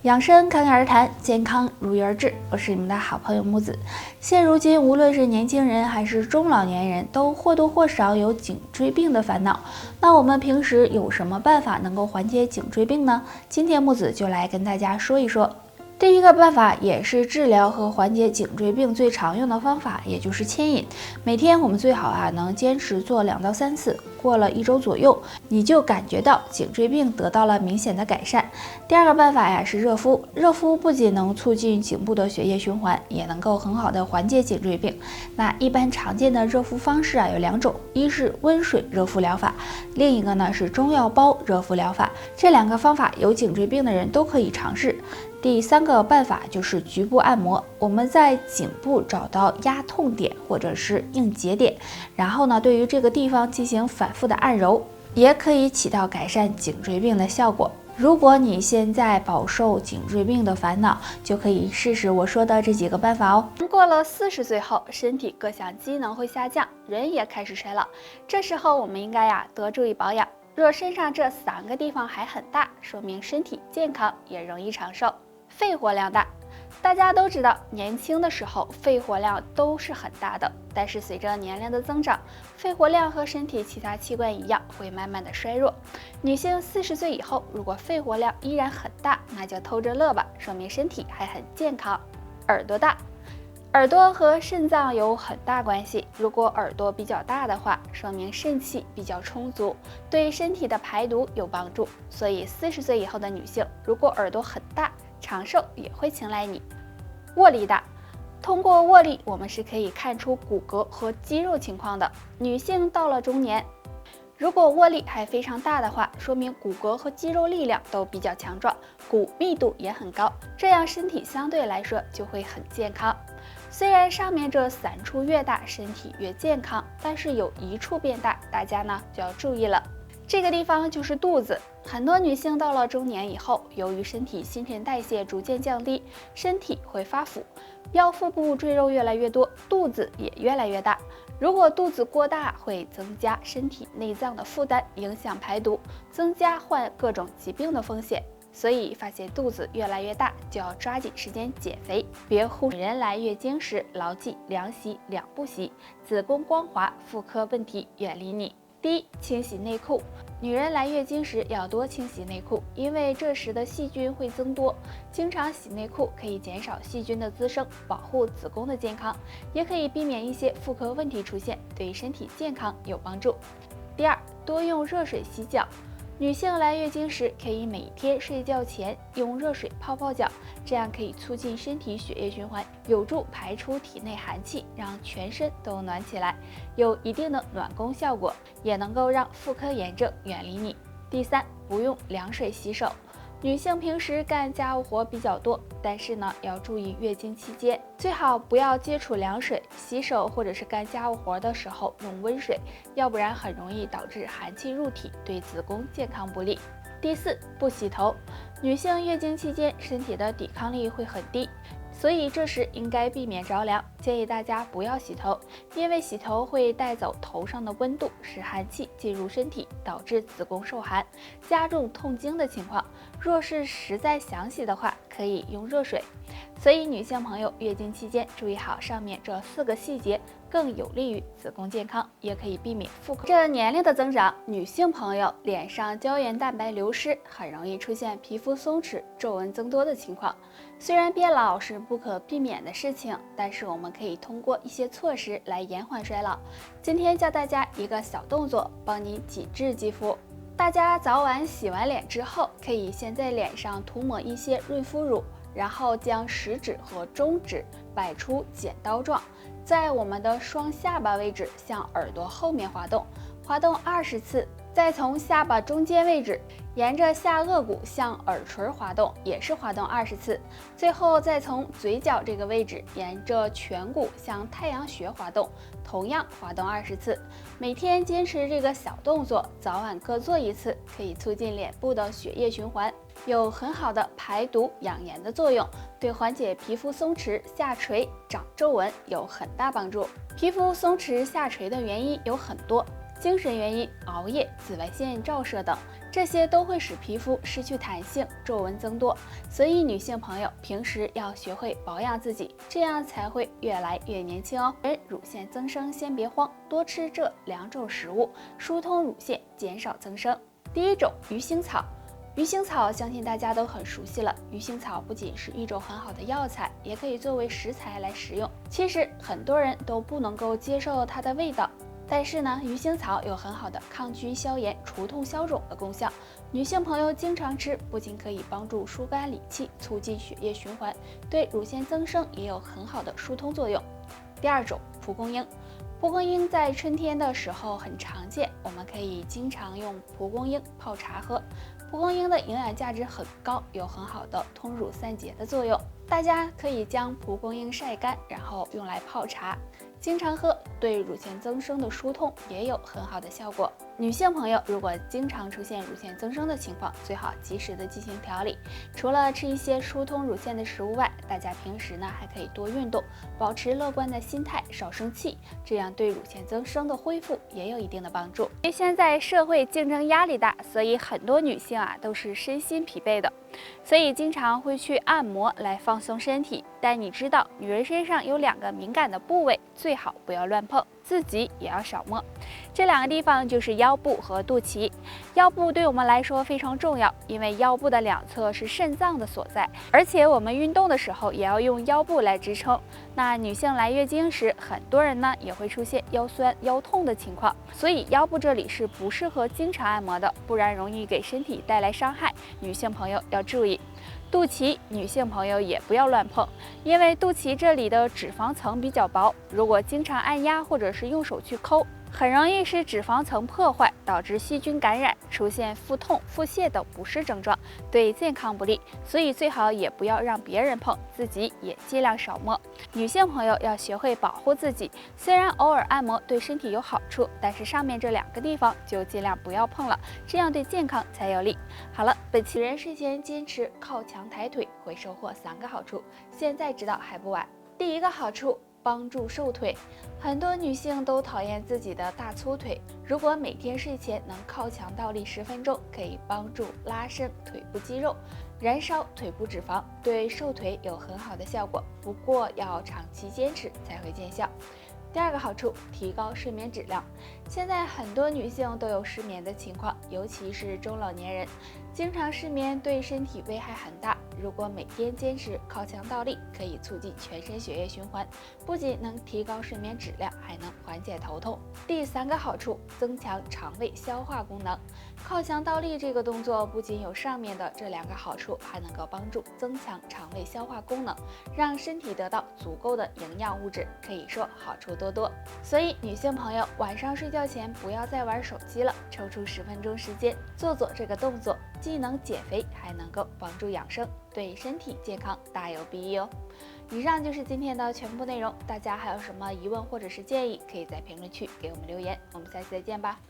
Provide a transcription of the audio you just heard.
养生侃侃而谈，健康如约而至。我是你们的好朋友木子。现如今，无论是年轻人还是中老年人，都或多或少有颈椎病的烦恼。那我们平时有什么办法能够缓解颈椎病呢？今天木子就来跟大家说一说。第一个办法也是治疗和缓解颈椎病最常用的方法，也就是牵引。每天我们最好能坚持做2到3次，过了1周左右，你就感觉到颈椎病得到了明显的改善。第二个办法是热敷。热敷不仅能促进颈部的血液循环，也能够很好的缓解颈椎病。那一般常见的热敷方式有2种，一是温水热敷疗法，另一个呢是中药包热敷疗法。这2个方法有颈椎病的人都可以尝试。第3个办法就是局部按摩，我们在颈部找到压痛点或者是硬结点，然后呢，对于这个地方进行反复的按揉，也可以起到改善颈椎病的效果。如果你现在饱受颈椎病的烦恼，就可以试试我说的这几个办法哦。过了40岁后，身体各项机能会下降，人也开始衰老，这时候我们应该多注意保养。若身上这3个地方还很大，说明身体健康，也容易长寿。肺活量大，大家都知道，年轻的时候肺活量都是很大的，但是随着年龄的增长，肺活量和身体其他器官一样，会慢慢的衰弱。女性40岁以后，如果肺活量依然很大，那就偷着乐吧，说明身体还很健康。耳朵大，耳朵和肾脏有很大关系，如果耳朵比较大的话，说明肾气比较充足，对身体的排毒有帮助。所以40岁以后的女性，如果耳朵很大，长寿也会青睐你。握力大，通过握力我们是可以看出骨骼和肌肉情况的。女性到了中年，如果握力还非常大的话，说明骨骼和肌肉力量都比较强壮，骨密度也很高，这样身体相对来说就会很健康。虽然上面这3处越大，身体越健康，但是有1处变大，大家呢就要注意了。这个地方就是肚子。很多女性到了中年以后，由于身体新陈代谢逐渐降低，身体会发福，腰腹部赘肉越来越多，肚子也越来越大。如果肚子过大，会增加身体内脏的负担，影响排毒，增加患各种疾病的风险。所以发现肚子越来越大，就要抓紧时间减肥，别忽视。女人来月经时，牢记2洗2不洗，子宫光滑，妇科问题远离你。第一，清洗内裤。女人来月经时要多清洗内裤，因为这时的细菌会增多。经常洗内裤可以减少细菌的滋生，保护子宫的健康，也可以避免一些妇科问题出现，对身体健康有帮助。第二，多用热水洗脚。女性来月经时，可以每天睡觉前用热水泡泡脚，这样可以促进身体血液循环，有助排出体内寒气，让全身都暖起来，有一定的暖宫效果，也能够让妇科炎症远离你。第三，不用凉水洗手。女性平时干家务活比较多，但是呢，要注意月经期间最好不要接触凉水，洗手或者是干家务活的时候用温水，要不然很容易导致寒气入体，对子宫健康不利。第四，不洗头。女性月经期间身体的抵抗力会很低，所以这时应该避免着凉，建议大家不要洗头，因为洗头会带走头上的温度，使寒气进入身体，导致子宫受寒，加重痛经的情况。若是实在想洗的话，可以用热水。所以女性朋友月经期间注意好上面这4个细节，更有利于子宫健康，也可以避免妇科。这年龄的增长，女性朋友脸上胶原蛋白流失，很容易出现皮肤松弛、皱纹增多的情况。虽然变老是不可避免的事情，但是我们可以通过一些措施来延缓衰老。今天教大家一个小动作，帮你紧致肌肤。大家早晚洗完脸之后，可以先在脸上涂抹一些润肤乳，然后将食指和中指摆出剪刀状，在我们的双下巴位置向耳朵后面滑动20次，再从下巴中间位置沿着下颚骨向耳垂滑动，也是滑动20次，最后再从嘴角这个位置沿着颧骨向太阳穴滑动，同样滑动20次。每天坚持这个小动作，早晚各做1次，可以促进脸部的血液循环，有很好的排毒养颜的作用，对缓解皮肤松弛、下垂、长皱纹有很大帮助。皮肤松弛下垂的原因有很多，精神原因、熬夜、紫外线照射等，这些都会使皮肤失去弹性，皱纹增多。所以女性朋友平时要学会保养自己，这样才会越来越年轻哦。而乳腺增生先别慌，多吃这2种食物，疏通乳腺，减少增生。第一种，鱼腥草。鱼腥草相信大家都很熟悉了。鱼腥草不仅是一种很好的药材，也可以作为食材来食用。其实很多人都不能够接受它的味道，但是呢，鱼腥草有很好的抗菌、消炎、除痛、消肿的功效。女性朋友经常吃，不仅可以帮助疏肝理气，促进血液循环，对乳腺增生也有很好的疏通作用。第二种，蒲公英。蒲公英在春天的时候很常见，我们可以经常用蒲公英泡茶喝。蒲公英的营养价值很高，有很好的通乳散结的作用。大家可以将蒲公英晒干，然后用来泡茶，经常喝，对乳腺增生的疏通也有很好的效果。女性朋友如果经常出现乳腺增生的情况，最好及时的进行调理。除了吃一些疏通乳腺的食物外，大家平时呢还可以多运动，保持乐观的心态，少生气，这样对乳腺增生的恢复也有一定的帮助。因为现在社会竞争压力大，所以很多女性都是身心疲惫的，所以经常会去按摩来放松身体。但你知道，女人身上有2个敏感的部位，最好不要乱碰，自己也要少摸。这2个地方就是腰部和肚脐。腰部对我们来说非常重要，因为腰部的2侧是肾脏的所在，而且我们运动的时候也要用腰部来支撑。那女性来月经时，很多人呢也会出现腰酸、腰痛的情况，所以腰部这里是不适合经常按摩的，不然容易给身体带来伤害。女性朋友要注意。肚脐，女性朋友也不要乱碰，因为肚脐这里的脂肪层比较薄，如果经常按压或者是用手去抠，很容易使脂肪层破坏，导致细菌感染，出现腹痛、腹泻等不适症状，对健康不利。所以最好也不要让别人碰，自己也尽量少摸。女性朋友要学会保护自己，虽然偶尔按摩对身体有好处，但是上面这2个地方就尽量不要碰了，这样对健康才有利。好了，本期人睡前坚持靠墙抬腿会收获3个好处，现在知道还不晚。第1个好处，帮助瘦腿。很多女性都讨厌自己的大粗腿，如果每天睡前能靠墙倒立10分钟，可以帮助拉伸腿部肌肉，燃烧腿部脂肪，对瘦腿有很好的效果，不过要长期坚持才会见效。第2个好处，提高睡眠质量。现在很多女性都有失眠的情况，尤其是中老年人，经常失眠对身体危害很大。如果每天坚持靠墙倒立，可以促进全身血液循环，不仅能提高睡眠质量，还能缓解头痛。第3个好处，增强肠胃消化功能。靠墙倒立这个动作不仅有上面的这2个好处，还能够帮助增强肠胃消化功能，让身体得到足够的营养物质，可以说好处多多。所以女性朋友晚上睡觉前不要再玩手机了，抽出10分钟时间做这个动作，既能减肥，还能够帮助养生，对身体健康大有裨益哦。以上就是今天的全部内容，大家还有什么疑问或者是建议，可以在评论区给我们留言，我们下期再见吧。